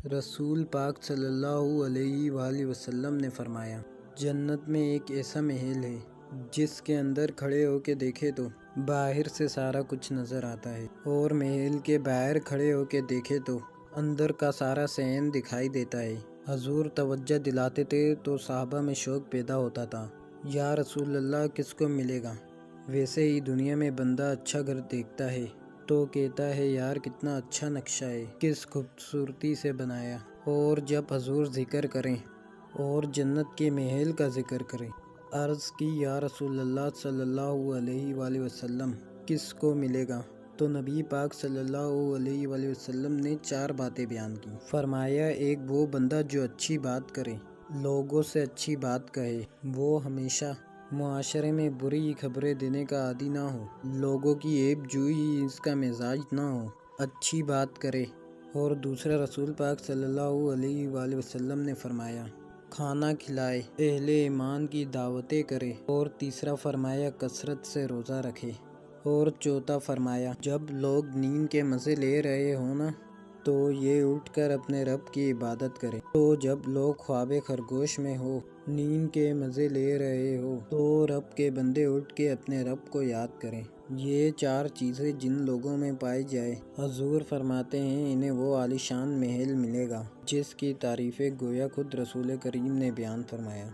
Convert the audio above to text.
رسول پاک صلی اللہ علیہ وآلہ وسلم نے فرمایا، جنت میں ایک ایسا محل ہے جس کے اندر کھڑے ہو کے دیکھے تو باہر سے سارا کچھ نظر آتا ہے، اور محل کے باہر کھڑے ہو کے دیکھے تو اندر کا سارا صحن دکھائی دیتا ہے۔ حضور توجہ دلاتے تھے تو صحابہ میں شوق پیدا ہوتا تھا، یا رسول اللہ کس کو ملے گا؟ ویسے ہی دنیا میں بندہ اچھا گھر دیکھتا ہے تو کہتا ہے یار کتنا اچھا نقشہ ہے، کس خوبصورتی سے بنایا۔ اور جب حضور ذکر کریں اور جنت کے محل کا ذکر کریں، عرض کی یا رسول اللہ صلی اللہ علیہ وآلہ وسلم کس کو ملے گا؟ تو نبی پاک صلی اللہ علیہ وآلہ وسلم نے 4 باتیں بیان کی۔ فرمایا، ایک وہ بندہ جو اچھی بات کرے، لوگوں سے اچھی بات کہے، وہ ہمیشہ معاشرے میں بری خبریں دینے کا عادی نہ ہو، لوگوں کی عیب جوئی اس کا مزاج نہ ہو، اچھی بات کرے۔ اور دوسرا، رسول پاک صلی اللہ علیہ وآلہ وسلم نے فرمایا، کھانا کھلائے، اہل ایمان کی دعوتیں کرے۔ اور تیسرا فرمایا، کثرت سے روزہ رکھے۔ اور چوتھا فرمایا، جب لوگ نیند کے مزے لے رہے ہوں نا تو یہ اٹھ کر اپنے رب کی عبادت کرے۔ تو جب لوگ خواب خرگوش میں ہو، نیند کے مزے لے رہے ہو، تو رب کے بندے اٹھ کے اپنے رب کو یاد کریں۔ یہ 4 چیزیں جن لوگوں میں پائی جائے، حضور فرماتے ہیں انہیں وہ عالیشان محل ملے گا جس کی تعریفیں گویا خود رسول کریم نے بیان فرمایا۔